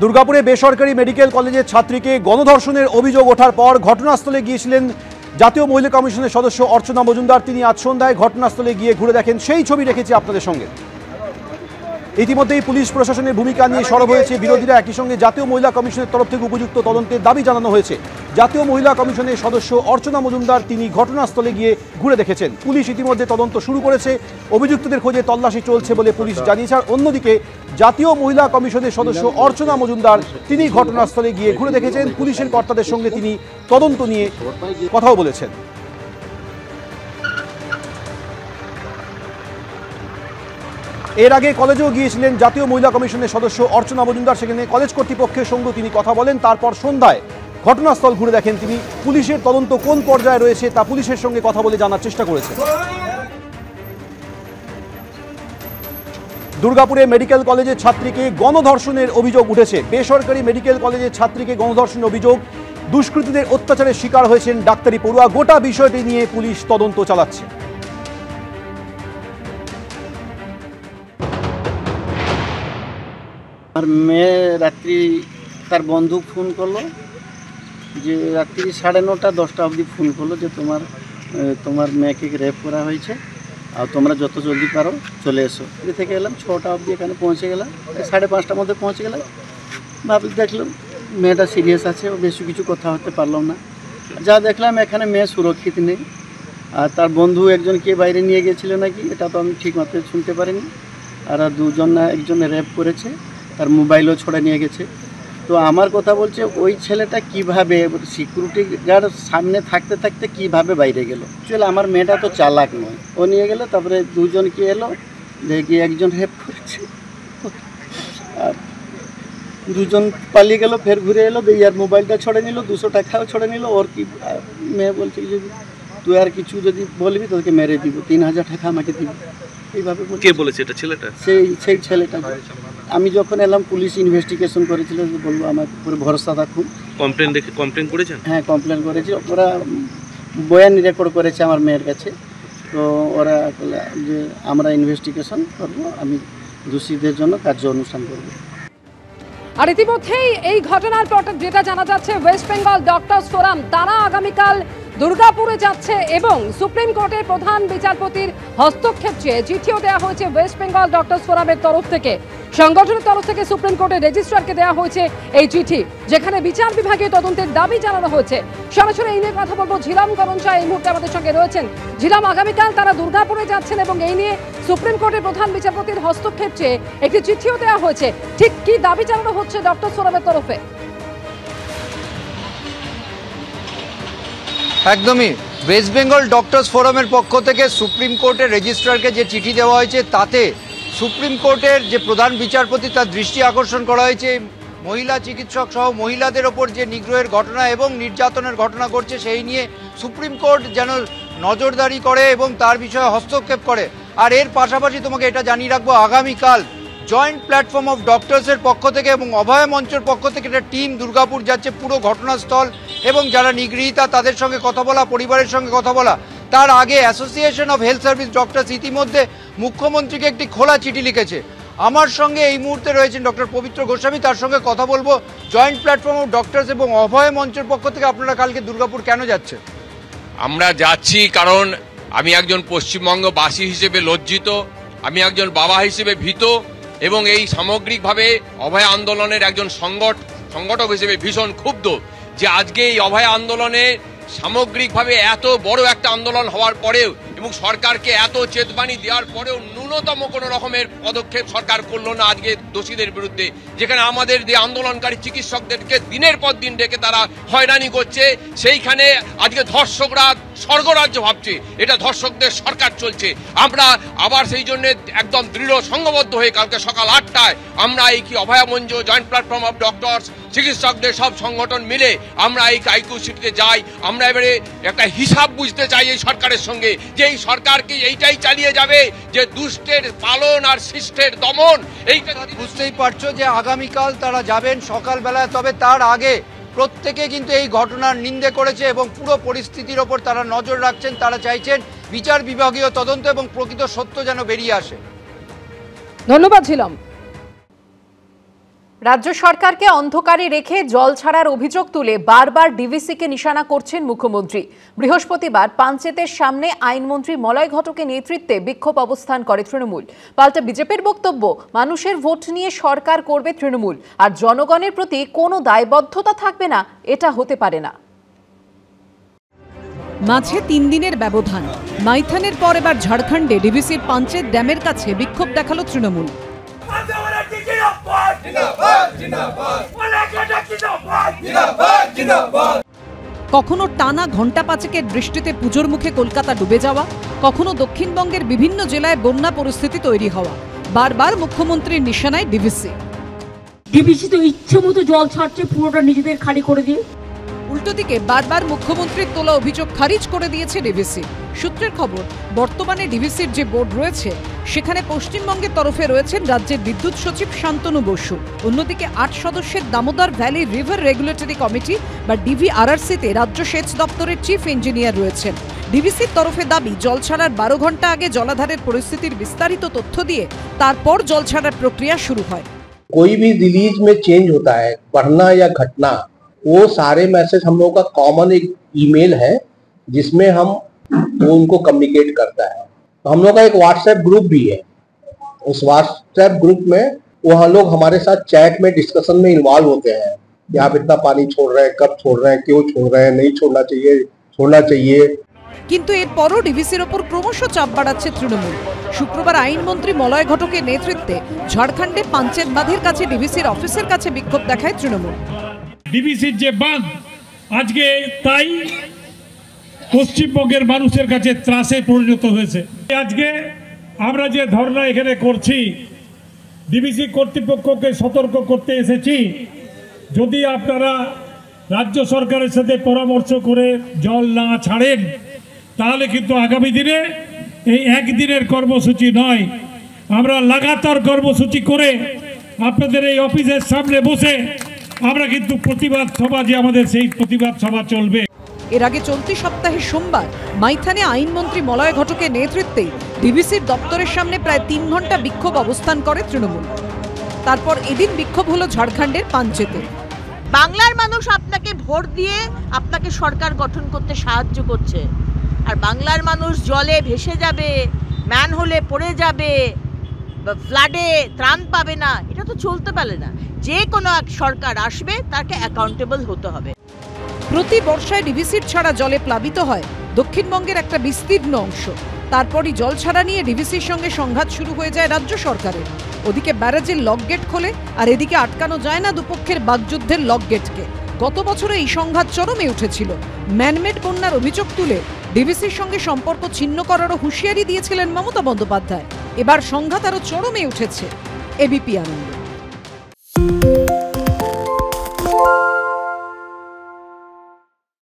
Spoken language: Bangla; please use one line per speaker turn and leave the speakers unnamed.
দুর্গাপুরে বেসরকারি মেডিকেল কলেজের ছাত্রীকে গণধর্ষণের অভিযোগ ওঠার পর ঘটনাস্থলে গিয়েছিলেন জাতীয় মহিলা কমিশনের সদস্য অর্চনা মজুমদার। তিনি আজ সন্ধ্যায় ঘটনাস্থলে গিয়ে ঘুরে দেখেন, সেই ছবি রেখেছি আপনাদের সঙ্গে। ইতিমধ্যেই পুলিশ প্রশাসনের ভূমিকা নিয়ে সরব হয়েছে বিরোধীরা। একই সঙ্গে জাতীয় মহিলা কমিশনের তরফ থেকে উপযুক্ত তদন্তের দাবি জানানো হয়েছে। জাতীয় মহিলা কমিশনের সদস্য অর্চনা মজুমদার তিনি ঘটনাস্থলে গিয়ে ঘুরে দেখেছেন। পুলিশ ইতিমধ্যে তদন্ত শুরু করেছে, অভিযুক্তদের খোঁজে তল্লাশি চলছে বলে পুলিশ জানিয়েছে। আর অন্যদিকে জাতীয় মহিলা কমিশনের সদস্য অর্চনা মজুমদার তিনি ঘটনাস্থলে গিয়ে ঘুরে দেখেছেন। পুলিশের কর্তাদের সঙ্গে তিনি তদন্ত নিয়ে কথাও বলেছেন। এর আগে কলেজেও গিয়েছিলেন জাতীয় মহিলা কমিশনের সদস্য অর্চনা মজুমদার। সেখানে কলেজ কর্তৃপক্ষের সঙ্গে তিনি কথা বলেন। তারপর সন্ধ্যায় ঘটনাস্থল ঘুরে দেখেন তিনি। পুলিশের তদন্ত কোন পর্যায়ে রয়েছে তা পুলিশের সঙ্গে কথা বলে জানার চেষ্টা করেছেন। দুর্গাপুরে মেডিকেল কলেজের ছাত্রীকে গণধর্ষণের অভিযোগ উঠেছে। বেসরকারি মেডিকেল কলেজের ছাত্রীকে গণধর্ষণের অভিযোগ, দুষ্কৃতীদের অত্যাচারের শিকার হয়েছেন ডাক্তারি পড়ুয়া। গোটা বিষয়টি নিয়ে পুলিশ তদন্ত চালাচ্ছে।
আমার মেয়ে রাত্রি তার বন্ধু ফোন করলো, যে রাত্রি 9:30 10টা অবধি ফোন করলো যে তোমার মেয়েকে রেপ করা হয়েছে, আর তোমরা যত জলদি পারো চলে এসো। এ থেকে এলাম 6টা অবধি এখানে পৌঁছে গেলাম। 5:30টার মধ্যে পৌঁছে গেলাম। ভাবি দেখলাম মেয়েটা সিরিয়াস আছে, ও বেশি কিছু কথা হতে পারলাম না। যা দেখলাম এখানে মেয়ে সুরক্ষিত নেই, আর তার বন্ধু একজনকে বাইরে নিয়ে গেছিল নাকি, এটা তো আমি ঠিক মতো শুনতে পারিনি। আর একজন রেপ করেছে, তার মোবাইলও ছড়ে নিয়ে গেছে। তো আমার কথা বলছে ওই ছেলেটা কিভাবে সিকিউরিটি গার্ড সামনে থাকতে থাকতে কিভাবে বাইরে গেল। চলে আমার মেয়েটা তো চালাক নয়, ও নিয়ে গেল। তারপরে দুজনকে এলো, দেখি একজন রেপ করেছে, আর দুজন পালিয়ে গেল। ফের ঘুরে এলো, দেখি আর মোবাইলটা ছড়ে নিল, 200 টাকাও ছড়ে নিল। ওর কি মেয়ে বলছে যদি তুই আর কিছু যদি বলবি তোকে মেরে দিব, 3000 টাকা আমাকে দিবি। এইভাবে কে বলেছে? এটা ছেলেটা, সেই ছেলেটা। আমি যখন এলাম পুলিশ ইনভেস্টিগেশন করেছিল, বলবো আমার উপরে ভরসা রাখুন।
কমপ্লেন করেছেন?
হ্যাঁ, কমপ্লেন করেছি। ওরা বয়ান রেকর্ড করেছে আমার মেয়ের কাছে। তো ওরা যে আমরা ইনভেস্টিগেশন করবো, আমি দোষীদের জন্য কার্য অনুষ্ঠান করবো।
আর ইতিমধ্যেই এই ঘটনার পর যেটা জানা যাচ্ছে, ওয়েস্ট বেঙ্গল ডক্টরস ফোরাম তারা আগামীকাল দুর্গাপুরে যাচ্ছে এবং সুপ্রিম কোর্টের প্রধান বিচারপতির হস্তক্ষেপ চেয়ে চিঠিও দেওয়া হয়েছে ওয়েস্ট বেঙ্গল ডক্টরস ফোরামের তরফ থেকে। সংগঠনের তরফ থেকে সুপ্রিম কোর্টের রেজিস্ট্রারকে দেওয়া হয়েছে এই চিঠি, যেখানে বিচার বিভাগীয় তদন্তের দাবি জানানো হয়েছে। সরাসরি এই নিয়ে কথা বলবো, ঝিলাম করঞ্চা এই মুহূর্তে আমাদের সঙ্গে রয়েছেন। ঝিলাম, আগামীকাল তারা দুর্গাপুরে যাচ্ছেন এবং এই নিয়ে সুপ্রিম কোর্টের প্রধান বিচারপতির হস্তক্ষেপ চেয়ে একটি চিঠিও দেওয়া হয়েছে। ঠিক কি দাবি জানানো হচ্ছে ডক্টরস ফোরামের তরফে?
একদমই, ওয়েস্ট বেঙ্গল ডক্টরস ফোরামের পক্ষ থেকে সুপ্রিম কোর্টের রেজিস্ট্রারকে যে চিঠি দেওয়া হয়েছে, তাতে সুপ্রিম কোর্টের যে প্রধান বিচারপতি তার দৃষ্টি আকর্ষণ করা হয়েছে মহিলা চিকিৎসক সহ মহিলাদের ওপর যে নিগ্রহের ঘটনা এবং নির্যাতনের ঘটনা ঘটছে, সেই নিয়ে সুপ্রিম কোর্ট যেন নজরদারি করে এবং তার বিষয়ে হস্তক্ষেপ করে। আর এর পাশাপাশি তোমাকে এটা জানিয়ে রাখবো, আগামীকাল জয়েন্ট প্ল্যাটফর্ম অফ ডক্টরসের পক্ষ থেকে এবং অভয় মঞ্চের পক্ষ থেকে একটা টিম দুর্গাপুর যাচ্ছে, পুরো ঘটনাস্থল এবং যারা নিগৃহীতা তাদের সঙ্গে কথা বলা, পরিবারের সঙ্গে কথা বলা। তার আগে association of health service doctors ইতিমধ্যে মুখ্যমন্ত্রীকে একটি খোলা চিঠি লিখেছে। আমার সঙ্গে এই মুহূর্তে রয়েছেন ডক্টর পবিত্র গোস্বামী, তার সঙ্গে কথা বলবো। জয়েন্ট প্ল্যাটফর্ম অফ ডক্টরস এবং অভয় মঞ্চের পক্ষ থেকে আপনারা কালকে দুর্গাপুর কেন যাচ্ছেন?
আমরা যাচ্ছি কারণ আমি একজন পশ্চিমবঙ্গবাসী হিসেবে লজ্জিত, আমি একজন বাবা হিসেবে ভীত এবং এই সামগ্রিকভাবে অভয় আন্দোলনের একজন সংগঠক হিসেবে ভীষণ ক্ষুব্ধ যে আজকে এই অভয় আন্দোলনে সামগ্রিকভাবে এত বড় একটা আন্দোলন হওয়ার পরেও এবং সরকারকে এত চেতবাণী দেওয়ার পরেও ন্যূনতম কোনো রকমের পদক্ষেপ সরকার করলো না আজকে দোষীদের বিরুদ্ধে। যেখানে আমাদের যে আন্দোলনকারী চিকিৎসকদেরকে দিনের পর দিন ডেকে তারা হয়রানি করছে, সেইখানে আজকে ধর্ষকরা স্বর্গরাজ্য ভাবছে, এটা ধর্ষকদের সরকার চলছে। আমরা আবার সেই জন্য একদম দৃঢ় সংঘবদ্ধ হয়ে কালকে সকাল 8টায় আমরা এই অভয় মঞ্চ, জয়েন্ট প্ল্যাটফর্ম অফ ডক্টরস, চিকিৎসকদের সব সংগঠন মিলে আমরা এই আইকিউ সিটিতে যাই। আমরা এবারে একটা হিসাব বুঝতে চাই এই সরকারের সঙ্গে, যে এই সরকার কি এইটাই চালিয়ে যাবে যে দুষ্টের পালন আর শিষ্টের দমন? এইটা
বুঝতেই পারছো যে আগামীকাল তারা যাবেন সকালবেলায়, তবে তার আগে প্রত্যেকে কিন্তু এই ঘটনার নিন্দে করেছে এবং পুরো পরিস্থিতির ওপর তারা নজর রাখছেন। তারা চাইছেন বিচার বিভাগীয় তদন্ত এবং প্রকৃত সত্য যেন বেরিয়ে আসে।
ধন্যবাদ ছিলাম।
রাজ্য সরকারকে অন্ধকারে রেখে জল ছাড়ার অভিযোগ তুলে বারবার ডিভিসিকে নিশানা করছেন মুখ্যমন্ত্রী। বৃহস্পতিবার পাঞ্চেতের সামনে আইনমন্ত্রী মলয় ঘটকের নেতৃত্বে বিক্ষোভ অবস্থান করে তৃণমূল। পাল্টা বিজেপির বক্তব্য, মানুষের ভোট নিয়ে সরকার করবে তৃণমূল, আর জনগণের প্রতি কোনো দায়বদ্ধতা থাকবে না, এটা হতে পারে না।
মাঝে 3 দিনের ব্যবধান। মাইথানের পর এবার ঝাড়খণ্ডে ডিভিসির পাঞ্চেত ড্যামের কাছে বিক্ষোভ দেখালো তৃণমূল। কখনো টানা ঘণ্টা পাঁচেকের বৃষ্টিতে পুজোর মুখে কলকাতা ডুবে যাওয়া, কখনো দক্ষিণবঙ্গের বিভিন্ন জেলায় বন্যা পরিস্থিতি তৈরি হওয়া, বারবার মুখ্যমন্ত্রীর নিশানায় ডিভিসি।
ডিভিসি তো ইচ্ছে মতো জল ছাড়ছে, পুরোটা নিজেদের খালি করে দিয়ে।
উল্টো দিকে বারবার মুখ্যমন্ত্রীর তোলা অভিযোগ খারিজ করে দিয়েছে ডিভিসি। সূত্রের খবর, বর্তমানে ডিভিসির যে বোর্ড রয়েছে সেখানে পশ্চিমবঙ্গের তরফে রয়েছেন রাজ্যের বিদ্যুৎ সচিব শান্তনু বসু। অন্যদিকে 8 সদস্যের Damodar valley river regulatory committee বা ডিভিআরআরসিতে রাজ্য সেচ দপ্তরের চিফ ইঞ্জিনিয়ার রয়েছেন। ডিভিসির তরফে দাবি, জল ছাড়ার 12 ঘন্টা আগে জলাধারের পরিস্থিতির বিস্তারিত তথ্য দিয়ে তারপর জল ছাড়ার প্রক্রিয়া শুরু হয়।
कोई भी रिलीज में चेंज होता है, बढ़ना या घटना, वो सारे मैसेज हम लोगों का कॉमन एक ईमेल है जिसमें हम वो उनको कम्युनिकेट करता है। तो हम लोग का एक व्हाट्सएप ग्रुप भी है। उस व्हाट्सएप ग्रुप में वो हम लोग हमारे साथ चैट में डिस्कशन में इन्वॉल्व होते हैं कि आप इतना पानी छोड़ रहे हैं, कब छोड़ रहे हैं, क्यों छोड़ रहे हैं, नहीं छोड़ना चाहिए, छोड़ना चाहिए।
কিন্তু এরপরও ডিভিসির ওপর ক্রমশ চাপ বাড়াচ্ছে তৃণমূল। শুক্রবার আইনমন্ত্রী মলয় ঘটকের নেতৃত্বে ঝাড়খণ্ডে পাঞ্চেত বাঁধের কাছে ডিভিসির অফিসের কাছে বিক্ষোভ দেখায় তৃণমূল।
ডিভিসির যে বাঁধ আজকে তাই পশ্চিমবঙ্গের মানুষের কাছে ত্রাসে পরিণত হয়েছে। আজকে আমরা যে ধর্ণা এখানে করছি, ডিভিসি কর্তৃপক্ষকে সতর্ক করতে এসেছি, যদি আপনারা রাজ্য সরকারের সাথে পরামর্শ করে জল না ছাড়েন তাহলে কিন্তু আগামী দিনে এই একদিনের কর্মসূচি নয়, আমরা লাগাতার কর্মসূচি করে আপনাদের এই অফিসের সামনে বসে আমরা কিন্তু প্রতিবাদ সভা, যে আমাদের সেই প্রতিবাদ সভা চলবে।
এর আগে চলতি সপ্তাহে সোমবার মাইথানে আইনমন্ত্রী মলয় ঘটকের নেতৃত্বে ডিভিসির দপ্তরের সামনে প্রায় 3 ঘন্টা বিক্ষোভ অবস্থান করে তৃণমূল। তারপর এদিন বিক্ষোভ হলো ঝাড়খণ্ডের পাঞ্চেতে।
বাংলার মানুষ আপনাকে ভোট দিয়ে আপনাকে সরকার গঠন করতে সাহায্য করছে, আর বাংলার মানুষ জলে ভেসে যাবে, ম্যানহোলে পড়ে যাবে, ফ্লাডে ত্রাণ পাবে না, এটা তো চলতে পারে না। যে কোনো এক সরকার আসবে, তাকে অ্যাকাউন্টেবল হতে হবে।
প্রতি বর্ষায় ডিভিসির ছাড়া জলে প্লাবিত হয় দক্ষিণবঙ্গের একটা বিস্তীর্ণ অংশ। তারপরই জল ছাড়া নিয়ে ডিভিসির সঙ্গে সংঘাত শুরু হয়ে যায় রাজ্য সরকারের। ওদিকে ব্যারাজের লকগেট খোলে, আর এদিকে আটকানো যায় না দুপক্ষের বাগযুদ্ধের লকগেটকে। গত বছরে এই সংঘাত চরমে উঠেছিল। ম্যানমেড বন্যার অভিযোগ তুলে ডিভিসির সঙ্গে সম্পর্ক ছিন্ন করারও হুঁশিয়ারি দিয়েছিলেন মমতা বন্দ্যোপাধ্যায়। এবার সংঘাত আরও চরমে উঠেছে এবিপি আনন্দ।